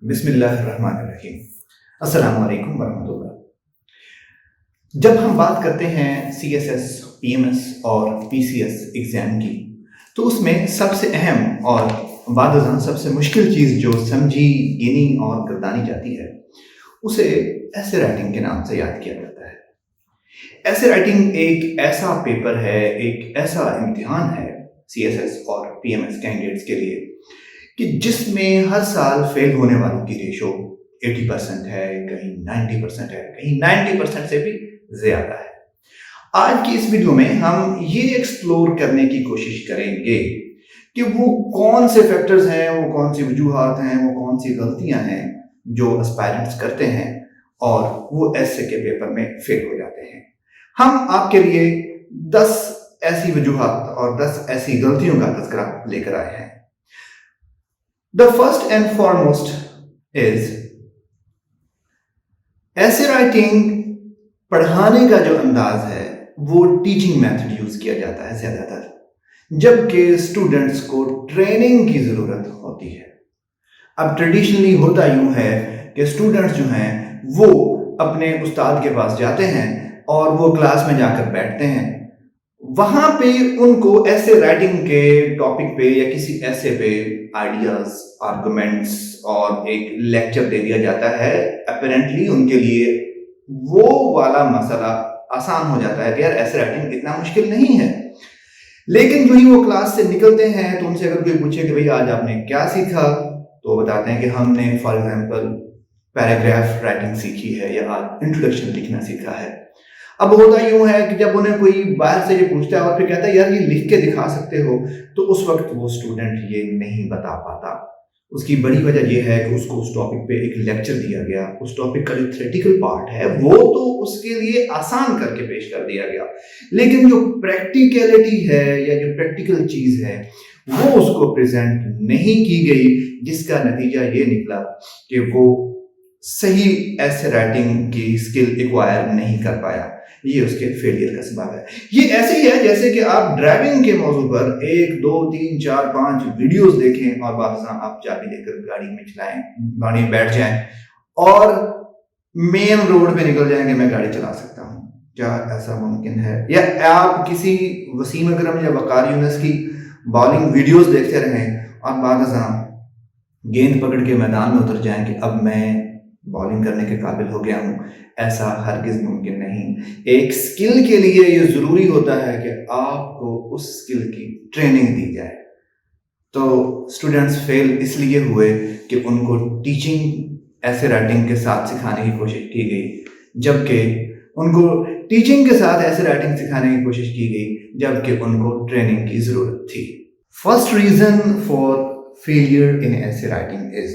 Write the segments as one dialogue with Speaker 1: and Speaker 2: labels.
Speaker 1: بسم اللہ الرحمن الرحیم۔ السلام علیکم ورحمۃ اللہ۔ جب ہم بات کرتے ہیں C S S, P M S اور پی سی ایس ایگزام کی، تو اس میں سب سے اہم اور بعد ازاں سب سے مشکل چیز جو سمجھی، گنی اور گردانی جاتی ہے اسے ایسے رائٹنگ کے نام سے یاد کیا جاتا ہے۔ ایسے رائٹنگ ایک ایسا پیپر ہے، ایک ایسا امتحان ہے سی ایس ایس اور پی ایم ایس کینڈیڈیٹس کے لیے کہ جس میں ہر سال فیل ہونے والوں کی ریشو 80% ہے، کہیں 90% ہے، کہیں 90% سے بھی زیادہ ہے۔ آج کی اس ویڈیو میں ہم یہ ایکسپلور کرنے کی کوشش کریں گے کہ وہ کون سے فیکٹرز ہیں، وہ کون سی وجوہات ہیں، وہ کون سی غلطیاں ہیں جو اسپائرنٹس کرتے ہیں اور وہ ایسے کے پیپر میں فیل ہو جاتے ہیں۔ ہم آپ کے لیے 10 ایسی وجوہات اور 10 ایسی غلطیوں کا تذکرہ لے کر آئے ہیں۔ The first and foremost is ایسے رائٹنگ پڑھانے کا جو انداز ہے وہ ٹیچنگ میتھڈ یوز کیا جاتا ہے زیادہ تر، جبکہ اسٹوڈنٹس کو ٹریننگ کی ضرورت ہوتی ہے۔ اب ٹریڈیشنلی ہوتا یوں ہے کہ اسٹوڈنٹس جو ہیں وہ اپنے استاد کے پاس جاتے ہیں اور وہ کلاس میں جا کر بیٹھتے ہیں، وہاں پہ ان کو ایسے رائٹنگ کے ٹاپک پہ یا کسی ایسے پہ آئیڈیاز، آرگومنٹس اور ایک لیکچر دے دیا جاتا ہے۔ اپیرنٹلی ان کے لیے وہ والا مسئلہ آسان ہو جاتا ہے کہ یار ایسے رائٹنگ اتنا مشکل نہیں ہے، لیکن جو ہی وہ کلاس سے نکلتے ہیں تو ان سے اگر کوئی پوچھے کہ بھئی آج آپ نے کیا سیکھا، تو بتاتے ہیں کہ ہم نے فار ایگزامپل پیراگراف رائٹنگ سیکھی ہے یا انٹروڈکشن لکھنا سیکھا ہے۔ اب ہوتا یوں ہے کہ جب انہیں کوئی باہر سے یہ پوچھتا ہے اور پھر کہتا ہے یار یہ لکھ کے دکھا سکتے ہو، تو اس وقت وہ اسٹوڈنٹ یہ نہیں بتا پاتا۔ اس کی بڑی وجہ یہ ہے کہ اس کو اس ٹاپک پہ ایک لیکچر دیا گیا، اس ٹاپک کا جو تھیوریٹیکل پارٹ ہے وہ تو اس کے لیے آسان کر کے پیش کر دیا گیا، لیکن جو پریکٹیکلٹی ہے یا جو پریکٹیکل چیز ہے وہ اس کو پریزنٹ نہیں کی گئی، جس کا نتیجہ یہ نکلا کہ وہ صحیح ایسے رائٹنگ کی اسکل ایکوائر نہیں کر پایا۔ یہ اس کے فیلئر کا سبب ہے۔ یہ ایسے ہی ہے جیسے کہ آپ ڈرائیونگ کے موضوع پر 1 2 3 4 5 ویڈیوز دیکھیں اور بعد ازاں آپ چابی لے کر گاڑی میں چلائیں، گاڑی میں بیٹھ جائیں اور مین روڈ پہ نکل جائیں کہ میں گاڑی چلا سکتا ہوں۔ کیا ایسا ممکن ہے؟ یا آپ کسی وسیم اکرم یا وقار یونس کی بالنگ ویڈیوز دیکھتے رہیں اور بعد ازاں گیند پکڑ کے میدان میں اتر جائیں کہ اب میں بالنگ کرنے کے قابل ہو گیا ہوں؟ ایسا ہرگز ممکن نہیں۔ ایک سکل کے لیے یہ ضروری ہوتا ہے کہ آپ کو اس سکل کی ٹریننگ دی جائے۔ تو اسٹوڈنٹس فیل اس لیے ہوئے کہ ان کو ٹیچنگ ایسے رائٹنگ کے ساتھ سکھانے کی کوشش کی گئی، جبکہ ان کو ٹیچنگ کے ساتھ ایسے رائٹنگ سکھانے کی کوشش کی گئی جبکہ ان کو ٹریننگ کی ضرورت تھی۔ First reason for failure in essay writing is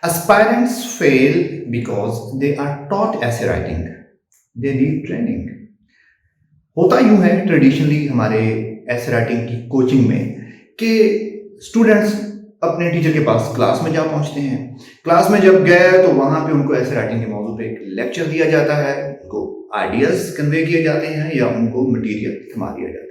Speaker 1: aspirants fail because they are taught essay writing. They need training. ہوتا یوں ہے ٹریڈیشنلی ہمارے ایسے رائٹنگ کی کوچنگ میں کہ اسٹوڈنٹس اپنے ٹیچر کے پاس کلاس میں جا پہنچتے ہیں، کلاس میں جب گئے تو وہاں پہ ان کو ایسے رائٹنگ کے موضوع پہ ایک لیکچر دیا جاتا ہے، ان کو آئیڈیاز کنوے کیے جاتے ہیں یا ان کو مٹیریل تھما دیا جاتا ہے۔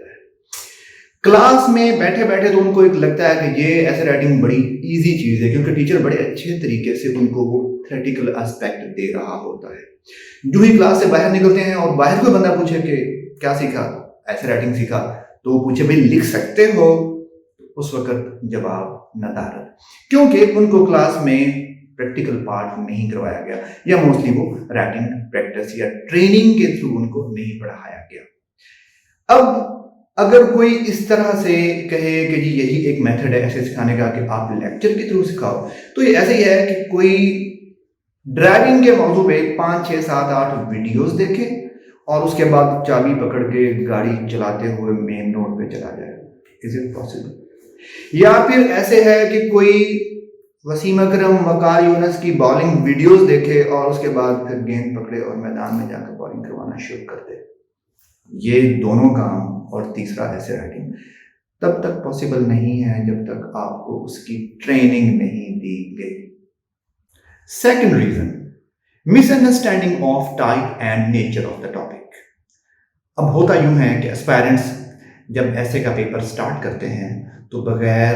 Speaker 1: کلاس میں بیٹھے بیٹھے تو ان کو ایک لگتا ہے کہ یہ ایسے رائٹنگ بڑی ایزی چیز ہے، کیونکہ ٹیچر بڑے اچھے طریقے سے ان کو وہ تھیوریٹیکل اسپیکٹ دے رہا ہوتا ہے۔ جو ہی کلاس سے باہر نکلتے ہیں اور باہر کوئی بندہ پوچھے کہ کیا سیکھا، ایسے رائٹنگ سیکھا، تو وہ پوچھے بھائی لکھ سکتے ہو، اس وقت جواب ندارت، کیونکہ ان کو کلاس میں پریکٹیکل پارٹ نہیں کروایا گیا یا موسٹلی وہ رائٹنگ پریکٹس یا ٹریننگ کے تھرو ان کو نہیں پڑھایا گیا۔ اب اگر کوئی اس طرح سے کہے کہ جی یہی ایک میتھڈ ہے ایسے سکھانے کا کہ آپ لیکچر کے تھرو سکھاؤ، تو یہ ایسے ہی ہے کہ کوئی ڈرائیونگ کے موضوع پہ 5 6 7 8 ویڈیوز دیکھے اور اس کے بعد چابی پکڑ کے گاڑی چلاتے ہوئے مین روڈ پہ چلا جائے۔ Is it possible? یا پھر ایسے ہے کہ کوئی وسیم اکرم، وقار یونس کی بالنگ ویڈیوز دیکھے اور اس کے بعد پھر گیند پکڑے اور میدان میں جا کر بالنگ کروانا شروع کر دے۔ یہ دونوں کام اور تیسرا ایسے رائٹنگ تب تک پاسبل نہیں ہے جب تک آپ کو اس کی ٹریننگ نہیں دی گئی۔ Second reason, miss understanding of type and nature of the topic. اب ہوتا یوں ہے کہ اسپائرنٹس جب ایسے کا پیپر سٹارٹ کرتے ہیں تو بغیر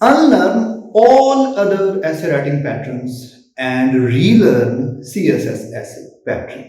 Speaker 1: unlearn all other essay writing patterns and relearn CSS essay pattern।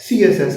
Speaker 1: CSS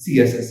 Speaker 1: CSS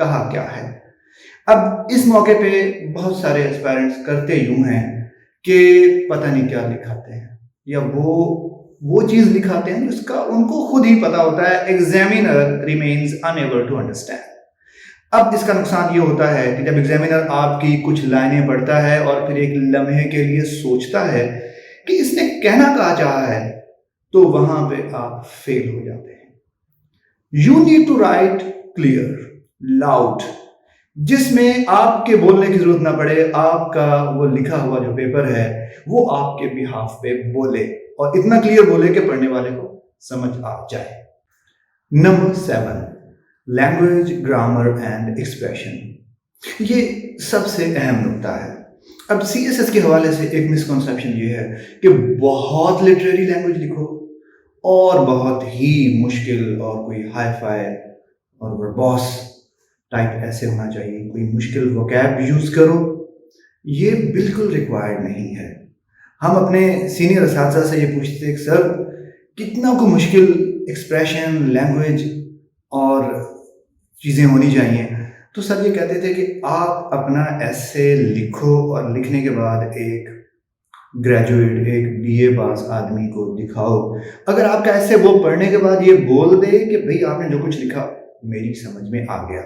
Speaker 1: کہا کیا ہے۔ اب اس موقع پہ بہت سارے اسپائرنٹس کرتے یوں ہیں کہ پتہ نہیں کیا لکھاتے ہیں، یا وہ چیز لکھاتے ہیں جس کا ان کو خود ہی پتا ہوتا ہے۔ Examiner remains unable to understand۔ اب اس کا نقصان یہ ہوتا ہے کہ جب ایگزامینر آپ کی کچھ لائنیں پڑھتا ہے اور پھر ایک لمحے کے لیے سوچتا ہے کہ اس نے کہنا کہا چاہا ہے، تو وہاں پہ آپ فیل ہو جاتے ہیں۔ You need to write clear loud, جس میں آپ کے بولنے کی ضرورت نہ پڑے، آپ کا وہ لکھا ہوا جو پیپر ہے وہ آپ کے بہاف پہ بولے، اور اتنا کلیئر بولے کہ پڑھنے والے کو سمجھ آ جائے۔ Number 7، language, grammar and expression. یہ سب سے اہم نکتہ ہے۔ اب سی ایس ایس کے حوالے سے ایک مسکنسیپشن یہ ہے کہ بہت لٹریری لینگویج لکھو اور بہت ہی مشکل اور کوئی ہائی فائی اور وربوس ٹائپ ایسے ہونا چاہیے، کوئی مشکل وکیب یوز کرو۔ یہ بالکل ریکوائرڈ نہیں ہے۔ ہم اپنے سینئر اساتذہ سے یہ پوچھتے ہیں کہ سر کتنا کو مشکل ایکسپریشن، لینگویج اور چیزیں ہونی چاہیے، تو سر یہ کہتے تھے کہ آپ اپنا ایسے لکھو اور لکھنے کے بعد ایک گریجویٹ، ایک بی اے پاس آدمی کو دکھاؤ۔ اگر آپ کا ایسے وہ پڑھنے کے بعد یہ بول دے کہ بھئی آپ نے جو کچھ لکھا میری سمجھ میں آ گیا،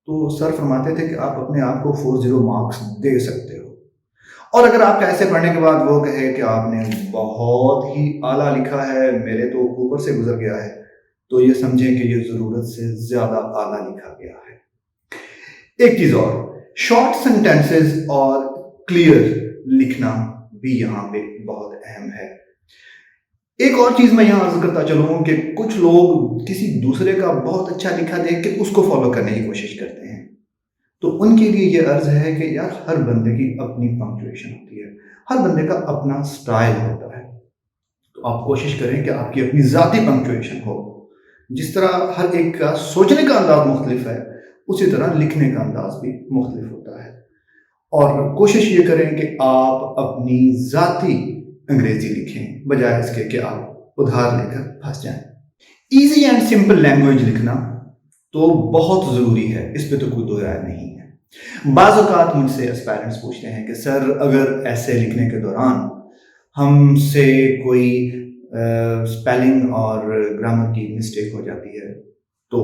Speaker 1: تو سر فرماتے تھے کہ آپ اپنے آپ کو 40 مارکس دے سکتے ہو۔ اور اگر آپ کا ایسے پڑھنے کے بعد وہ کہے کہ آپ نے بہت ہی اعلیٰ لکھا ہے، میرے تو اوپر سے گزر گیا ہے، تو یہ سمجھیں کہ یہ ضرورت سے زیادہ اعلیٰ لکھا گیا ہے۔ ایک چیز اور، شارٹ سینٹینسز اور کلیئر لکھنا بھی یہاں پہ بہت اہم ہے۔ ایک اور چیز میں یہاں عرض کرتا چلوں کہ کچھ لوگ کسی دوسرے کا بہت اچھا لکھا دیکھ کے اس کو فالو کرنے کی کوشش کرتے ہیں، تو ان کے لیے یہ عرض ہے کہ یار ہر بندے کی اپنی پنکچویشن ہوتی ہے، ہر بندے کا اپنا سٹائل ہوتا ہے، تو آپ کوشش کریں کہ آپ کی اپنی ذاتی پنکچویشن ہو۔ جس طرح ہر ایک کا سوچنے کا انداز مختلف ہے، اسی طرح لکھنے کا انداز بھی مختلف ہوتا ہے، اور کوشش یہ کریں کہ آپ اپنی ذاتی انگریزی لکھیں بجائے اس کے کہ آپ ادھار لے کر پھنس جائیں۔ ایزی اینڈ سمپل لینگویج لکھنا تو بہت ضروری ہے، اس پہ تو کوئی دو رائے نہیں ہے۔ بعض اوقات مجھ سے اسپائرنٹس پوچھتے ہیں کہ سر اگر ایسے لکھنے کے دوران ہم سے کوئی اسپیلنگ اور گرامر کی مسٹیک ہو جاتی ہے تو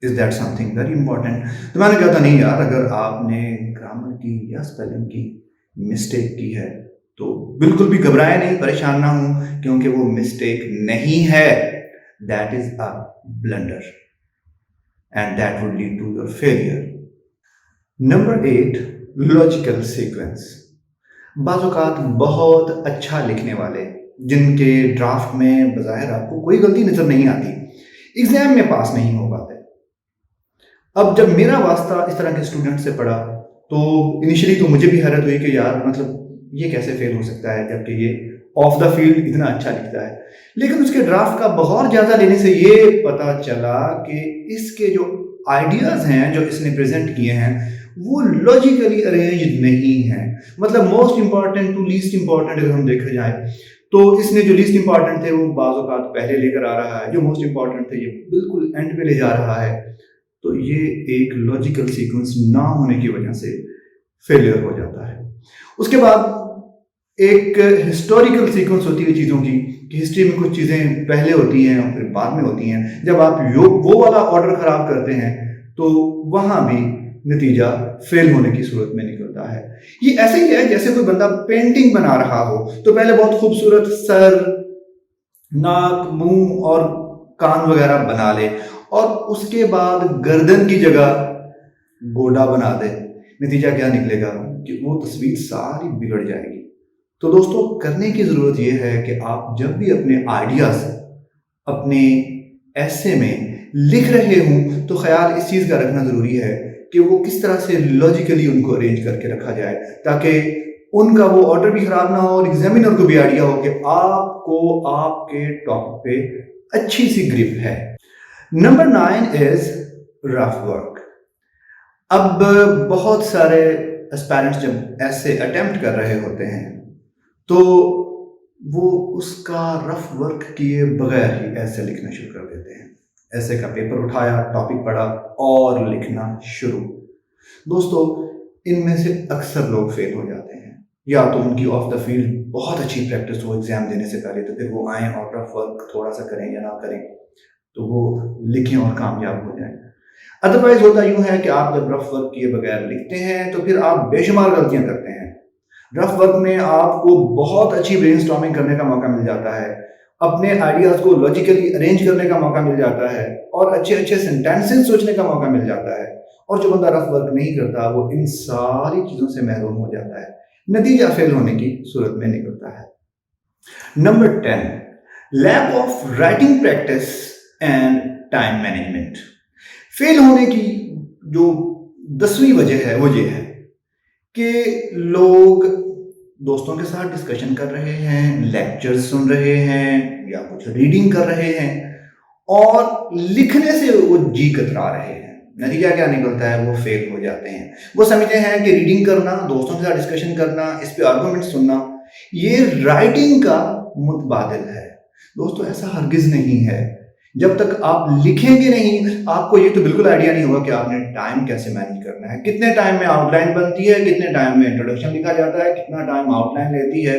Speaker 1: is that some thing very important? تو میں نے کہا تھا نہیں یار، اگر آپ نے گرامر کی یا اسپیلنگ کی مسٹیک کی ہے تو بالکل بھی گھبرائیں نہیں، پریشان نہ ہوں، کیونکہ وہ مسٹیک نہیں ہے، that is a blunder and that would lead to your failure. Number 8، logical sequence. بعض اوقات بہت اچھا لکھنے والے جن کے ڈرافٹ میں بظاہر آپ کو کوئی غلطی نظر نہیں آتی، ایگزام میں پاس نہیں ہو پاتے۔ اب جب میرا واسطہ اس طرح کے اسٹوڈنٹ سے پڑھا تو انیشلی تو مجھے بھی حیرت ہوئی کہ یار مطلب یہ کیسے فیل ہو سکتا ہے جبکہ یہ آف دا فیلڈ اتنا اچھا لکھتا ہے۔ لیکن اس کے ڈرافٹ کا بغور جائزہ لینے سے یہ پتا چلا کہ اس کے جو آئیڈیاز ہیں جو اس نے پریزنٹ کیے ہیں وہ لاجیکلی ارینجڈ نہیں ہیں، مطلب most important to least important اگر ہم دیکھا جائے تو اس نے جو لیسٹ امپورٹنٹ تھے وہ بعض اوقات پہلے لے کر آ رہا ہے، جو موسٹ امپورٹنٹ تھے یہ بالکل اینڈ پہ لے جا رہا ہے، تو یہ ایک لاجیکل سیکوینس نہ ہونے کی وجہ سے فیلئر ہو جاتا ہے۔ اس کے بعد ایک ہسٹوریکل سیکوینس ہوتی ہے چیزوں کی کہ ہسٹری میں کچھ چیزیں پہلے ہوتی ہیں اور پھر بعد میں ہوتی ہیں، جب آپ وہ والا آرڈر خراب کرتے ہیں تو وہاں بھی نتیجہ فیل ہونے کی صورت میں نکلتا ہے۔ یہ ایسے ہی ہے جیسے کوئی بندہ پینٹنگ بنا رہا ہو تو پہلے بہت خوبصورت سر، ناک، منہ اور کان وغیرہ بنا لے اور اس کے بعد گردن کی جگہ گوڈا بنا دے، نتیجہ کیا نکلے گا کہ وہ تصویر ساری بگڑ جائے گی۔ تو دوستو کرنے کی ضرورت یہ ہے کہ آپ جب بھی اپنے آئیڈیاز اپنے ایسے میں لکھ رہے ہوں تو خیال اس چیز کا رکھنا ضروری ہے کہ وہ کس طرح سے لاجیکلی ان کو ارینج کر کے رکھا جائے تاکہ ان کا وہ آرڈر بھی خراب نہ ہو اور ایگزامینر کو بھی آئیڈیا ہو کہ آپ کو آپ کے ٹاپک پہ اچھی سی گرپ ہے۔ نمبر 9 از رف ورک۔ اب بہت سارے اسپائرنٹس جب ایسے اٹیمپٹ کر رہے ہوتے ہیں تو وہ اس کا رف ورک کیے بغیر ہی ایسے لکھنا شروع کر دیتے ہیں۔ ایسے کا پیپر اٹھایا، ٹاپک پڑھا اور لکھنا شروع۔ دوستو ان میں سے اکثر لوگ فیل ہو جاتے ہیں، یا تو ان کی آف دا فیلڈ بہت اچھی پریکٹس ہو ایگزام دینے سے پہلے، تو پھر وہ آئیں اور رف ورک تھوڑا سا کریں یا نہ کریں تو وہ لکھیں اور کامیاب ہو جائیں۔ ادروائز ہوتا یوں ہے کہ آپ جب رف ورک کیے بغیر لکھتے ہیں تو پھر آپ بے شمار غلطیاں کرتے ہیں۔ رف ورک میں آپ کو بہت اچھی برین اسٹارمنگ کرنے کا موقع مل جاتا ہے، اپنے آئیڈیاز کو لاجیکلی ارینج کرنے کا موقع مل جاتا ہے، اور اچھے اچھے سینٹینسز سوچنے کا موقع مل جاتا ہے، اور جو بندہ رف ورک نہیں کرتا وہ ان ساری چیزوں سے محروم ہو جاتا ہے، نتیجہ فیل ہونے کی صورت میں نکلتا ہے۔ Number 10، lack of writing practice and time management. فیل ہونے کی جو 10ویں وجہ ہے وہ یہ ہے کہ لوگ دوستوں کے ساتھ ڈسکشن کر رہے ہیں، لیکچر سن رہے ہیں یا کچھ ریڈنگ کر رہے ہیں، اور لکھنے سے وہ جی کترا رہے ہیں۔ نتیجہ کیا نکلتا ہے؟ وہ فیل ہو جاتے ہیں۔ وہ سمجھتے ہیں کہ ریڈنگ کرنا، دوستوں کے ساتھ ڈسکشن کرنا، اس پہ آرگومنٹ سننا یہ رائٹنگ کا متبادل ہے۔ دوستو ایسا ہرگز نہیں ہے۔ جب تک آپ لکھیں گے نہیں، آپ کو یہ تو بالکل آئیڈیا نہیں ہوگا کہ آپ نے ٹائم کیسے مینج کرنا ہے، کتنے ٹائم میں آؤٹ لائن بنتی ہے، کتنے ٹائم میں انٹروڈکشن لکھا جاتا ہے، کتنا ٹائم آؤٹ لائن لیتی ہے،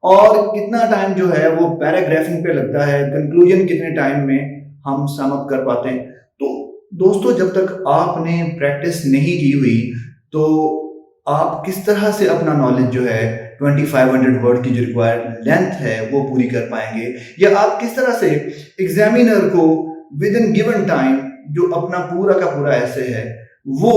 Speaker 1: اور کتنا ٹائم جو ہے وہ پیراگرافنگ پہ لگتا ہے، کنکلوژن کتنے ٹائم میں ہم سم اپ کر پاتے ہیں۔ تو دوستو جب تک آپ نے پریکٹس نہیں کی ہوئی تو آپ کس طرح سے اپنا نالج جو ہے 2500 ورڈ کی جو ریکوائرڈ لینتھ ہے وہ پوری کر پائیں گے، یا آپ کس طرح سے ایگزامینر کو ود ان گیون ٹائم جو اپنا پورا کا پورا ایسے ہے وہ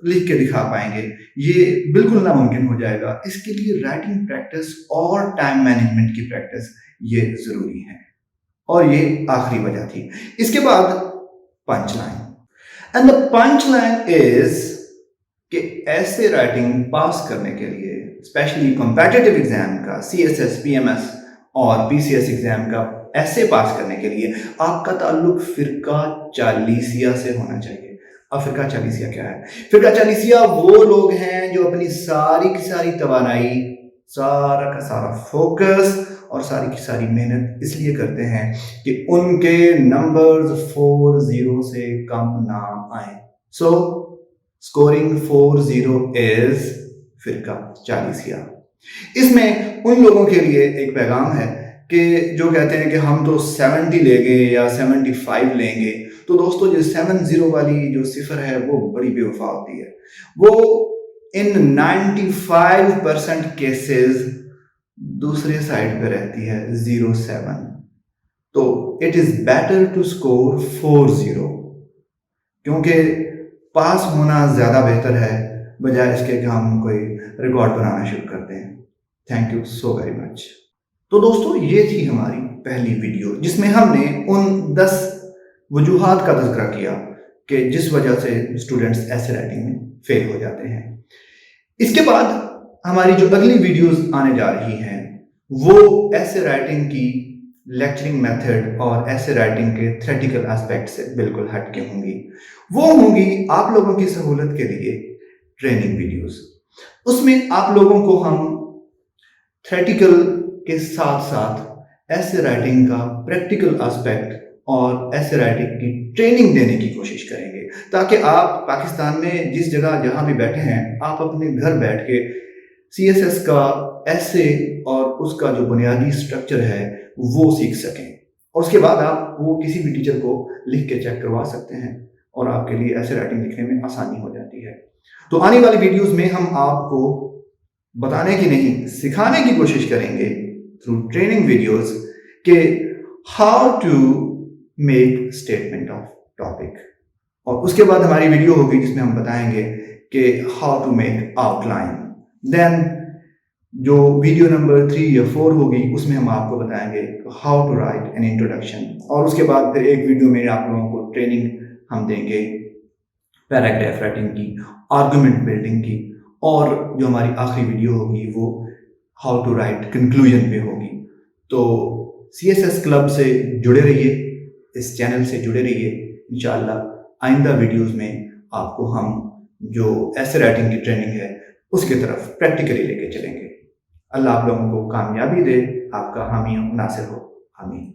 Speaker 1: لکھ کے دکھا پائیں گے؟ یہ بالکل ناممکن ہو جائے گا۔ اس کے لیے رائٹنگ پریکٹس اور ٹائم مینجمنٹ کی پریکٹس یہ ضروری ہے، اور یہ آخری وجہ تھی۔ اس کے بعد punch line, and the punch line is کہ ایسے رائٹنگ پاس کرنے کے لیے اسپیشلی کمپیٹیٹیو ایگزام کا CSS PMS اور PCS ایگزام کا ایسے پاس کرنے کے لیے آپ کا تعلق فرقہ چالیسیہ سے ہونا چاہیے۔ اب فرقہ چالیسیہ کیا ہے؟ فرقہ چالیسیہ وہ لوگ ہیں جو اپنی ساری کی ساری توانائی، سارا کا سارا فوکس اور ساری کی ساری محنت اس لیے کرتے ہیں کہ ان کے نمبرز 40 سے کم نہ آئیں۔ سو اسکورنگ 40 از فرقہ چالیسیہ۔ اس میں ان لوگوں کے لیے ایک پیغام ہے کہ جو کہتے ہیں کہ ہم تو 70 لیں گے یا 75 لیں گے، تو دوستو جو 70 والی جو صفر ہے وہ بڑی بے وفا ہوتی ہے۔ وہ ان 95% کیسز دوسرے سائڈ پہ رہتی ہے 07۔ تو it is better to score 40، کیونکہ پاس ہونا زیادہ بہتر ہے بجائے اس کے کہ ہم کوئی ریکارڈ بنانا شروع کرتے ہیں۔ Thank you so very much. تو دوستو یہ تھی ہماری پہلی ویڈیو جس میں ہم نے ان 10 وجوہات کا تذکرہ کیا کہ جس وجہ سے اسٹوڈنٹس ایسے رائٹنگ میں فیل ہو جاتے ہیں۔ اس کے بعد ہماری جو اگلی ویڈیوز آنے جا رہی ہیں وہ ایسے رائٹنگ کی لیکچرنگ میتھڈ اور ایسے رائٹنگ کے تھیوریٹیکل اسپیکٹ سے بالکل ہٹ کے ہوں گی۔ وہ ہوں گی آپ لوگوں کی سہولت کے لیے ٹریننگ ویڈیوز۔ اس میں آپ لوگوں کو ہم تھیوریٹیکل کے ساتھ ساتھ ایسے رائٹنگ کا پریکٹیکل اسپیکٹ اور ایسے رائٹنگ کی ٹریننگ دینے کی کوشش کریں گے، تاکہ آپ پاکستان میں جس جگہ جہاں بھی بیٹھے ہیں آپ اپنے گھر بیٹھ کے CSS کا ایسے اور اس کا جو بنیادی سٹرکچر ہے وہ سیکھ سکیں، اور اس کے بعد آپ وہ کسی بھی ٹیچر کو لکھ کے چیک کروا سکتے ہیں اور آپ کے لیے ایسے رائٹنگ لکھنے میں آسانی ہو جاتی ہے۔ تو آنے والی ویڈیوز میں ہم آپ کو بتانے کی نہیں سکھانے کی کوشش کریں گے تھرو ٹریننگ ویڈیوز کہ how to make statement of topic, اور اس کے بعد ہماری ویڈیو ہوگی جس میں ہم بتائیں گے کہ how to make outline. Then جو ویڈیو نمبر 3 یا 4 ہوگی اس میں ہم آپ کو بتائیں گے how to write an introduction, اور اس کے بعد پھر ایک ویڈیو میں آپ لوگوں کو ٹریننگ ہم دیں گے پیراگراف رائٹنگ کی، آرگومنٹ بلڈنگ کی، اور جو ہماری آخری ویڈیو ہوگی وہ ہاؤ ٹو رائٹ کنکلوژن پہ ہوگی۔ تو CSS کلب سے جڑے رہیے، اس چینل سے جڑے رہیے، انشاءاللہ آئندہ ویڈیوز میں آپ کو ہم جو ایسے رائٹنگ کی ٹریننگ ہے اس کی طرف پریکٹیکلی لے کے چلیں گے۔ اللہ آپ لوگوں کو کامیابی دے، آپ کا حامی و ناصر ہو، آمین۔